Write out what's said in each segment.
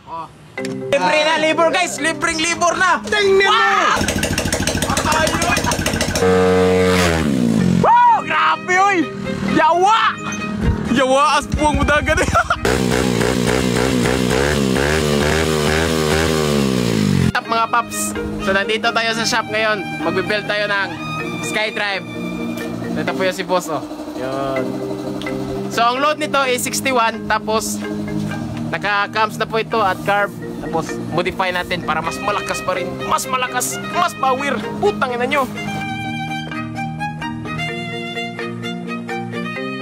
Oh. Libre na libur guys, libreng libur na. Tingnan mo. Wow, grabe oy. Yawa. Yawa as puwang mudagan. Mga paps, so nandito tayo sa shop ngayon. Magbe-build tayo ng SkyDrive. Ito po yung si boss, oh. Yun. So ang load nito is 61. Tapos naka-cams na po ito at carb. Tapos modify natin para mas malakas pa rin. Mas malakas, mas power. Putang ina nyo.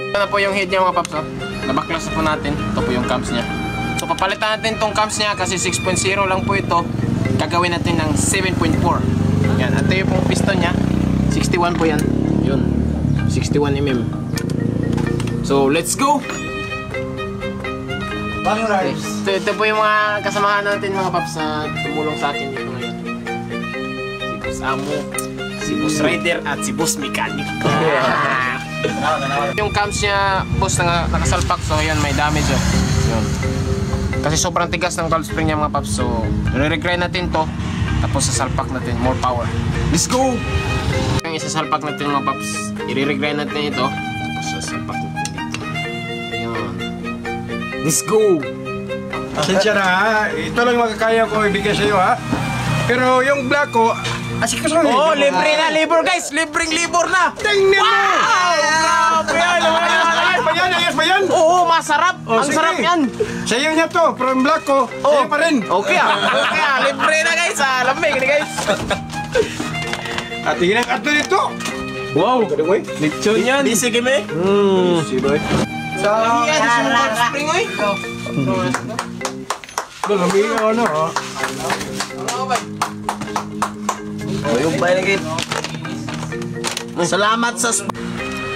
Ito na po yung head niya mga paps, oh. Nabaklas na po natin. Ito po yung cams niya. So papalitan natin itong cams niya kasi 6.0 lang po ito. Gagawin natin ng 7.4. Yan, ito yung pong piston niya. 61 po yan. Yun, 61 mm. So, let's go! Okay. So, ito po yung mga kasamahan natin mga paps na tumulong sa akin dito ngayon. Si Boss Amo, si Boss Rider, at si Boss Mechanic. Yung cams niya, boss, nakasalpak. So, yun, may damage. Yun. Kasi sobrang tigas ng valve spring niya mga paps. So, re-regrind natin to. Tapos sasalpak natin, more power. Let's go! Yung isasalpak natin mga paps, i-regrind natin ito. Tapos sasalpak natin dito. Ayun. Let's go! Pasensya na ha. Ito lang makakaya ko ibigay sa iyo ha. Pero yung black ko, asik ka sa akin. Oh, libre na libur guys! Libreng libur na! Tingnan mo! Wow! Grabe yan! Ayos ba yan? Ayos ba yan? Oo, masarap! Oh, ang sige. sarap yan! Sa'yo niya to, pero yung black ko, sa'yo pa rin. Okay ah! Okay ah! Libre na guys ah! Lamig ni guys! At tingnan ang karton nito. Wow! Lechon yan! Di sige me? Siboy. Sa... Yan! Sa mga spring oy! Lamig ano ha. Ano ba? Yung bayan lagi. Salamat sa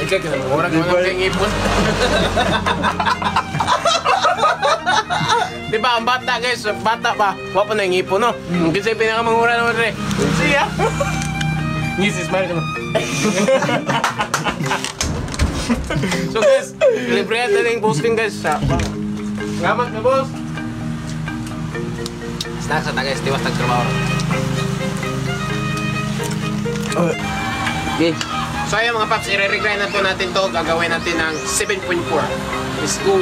Ikaw ka na, orang ka na ipon. Diba ang bata guys, bata pa, wala pa na yung ipon no? Kasi pinakamangura naman rin. Siya! Ngisis, smile ka na. So guys, libre natin yung posting guys. Salamat ka boss! Snack sa guys, tiwas nagtrabaho. Okay. So ayun mga paps, i-regrind na po natin to. Gagawin natin ng 7.4. Let's go!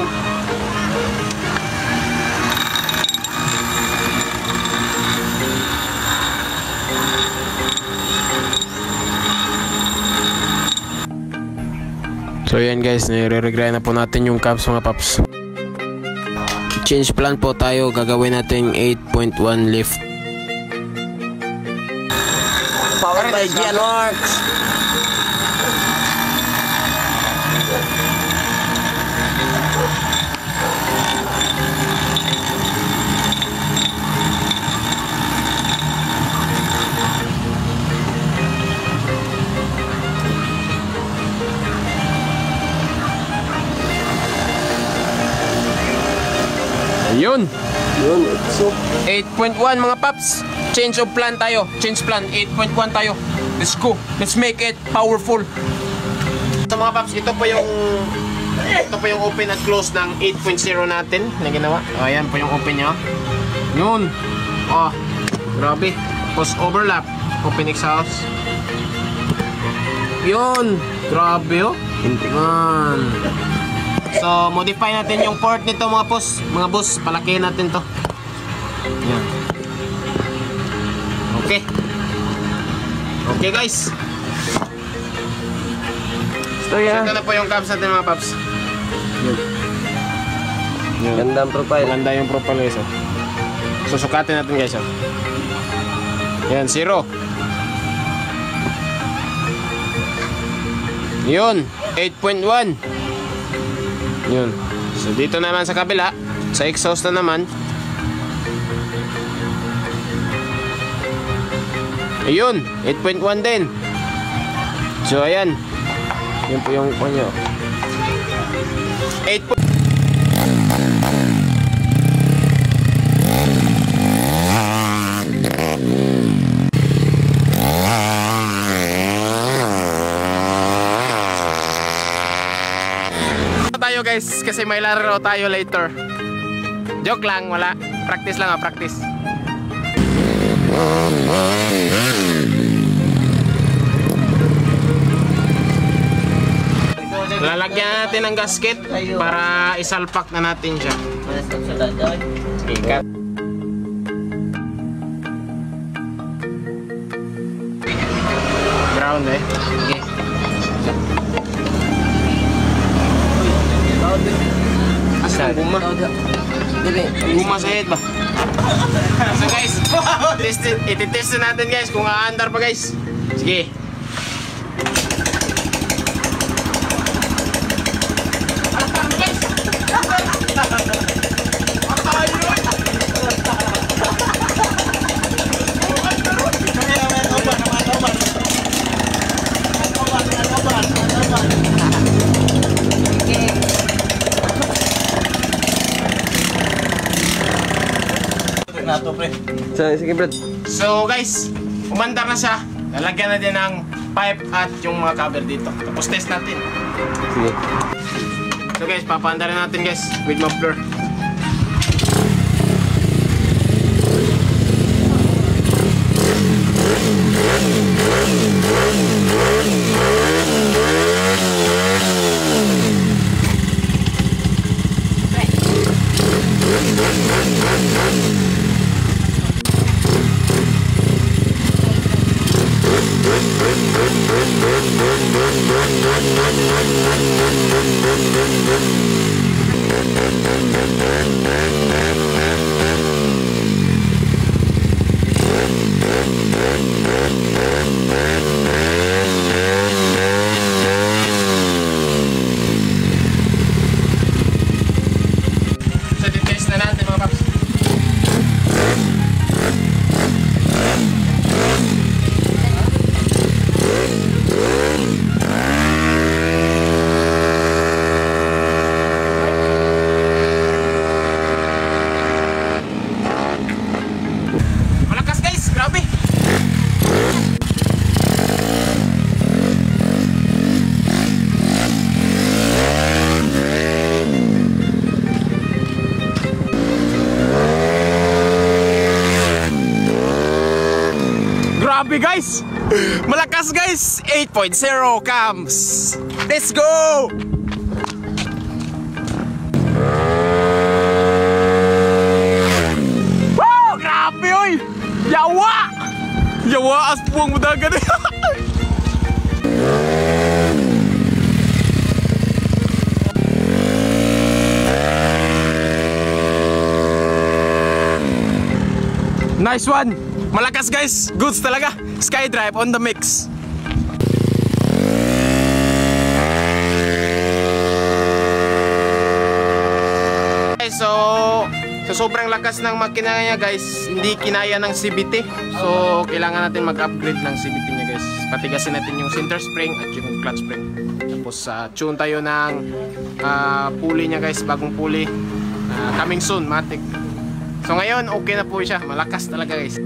So yan guys, i-regrind na po natin yung caps mga paps. Change plan po tayo. Gagawin natin 8.1 lift. Powered by Gianworks. Yun! Yun, so 8.1 mga paps. Change of plan tayo. Change plan. 8.1 tayo. Let's go. Let's make it powerful. So mga paps, ito po yung open at close ng 8.0 natin na ginawa. O, ayan po yung open niya. Yun. Oh, grabe. Post overlap. Open exhaust. Yun. Grabe oh. Yun. So, modify natin yung port nito mga boss. Mga boss, palakihin natin to. Yan. Okay. Okay guys. so yan. Ito na po yung caps natin mga paps. Yan. Ganda ang profile. Maganda yung profile guys. Susukatin natin guys. Yan, 0. Yun, 8.1. Yun. So dito naman sa kabila, sa exhaust na naman. Ayun, 8.1 din. So ayan. Yun po yung panyo. 8. tayo guys kasi may laro tayo later. Joke lang, wala. Practice lang, practice. Lalagyan natin ng gasket para isalpak na natin siya. Okay, cut. Ground eh. Okay. Asan guma? Guma sa head ba? So guys, ititest na natin guys kung aandar pa guys. Sige. Sige, Brad. So guys, umandar na siya. Lalagyan natin ng pipe at yung mga cover dito. Tapos test natin. Sige. So guys, papaandarin natin guys with muffler. Grabe guys! Malakas guys! 8.0 cams! Let's go! Woo! Grabe oy! Yawa! Yawa as buwang mudagan eh! Nice one! Malakas guys! Goods talaga! Skydrive on the mix! Okay, so sobrang lakas ng makina niya guys, hindi kinaya ng CVT. So kailangan natin mag-upgrade ng CVT niya guys. Patigasin natin yung center spring at yung clutch spring. Tapos tune tayo ng pulley niya guys, bagong pulley. Coming soon, matik. So ngayon, okay na po siya. Malakas talaga guys.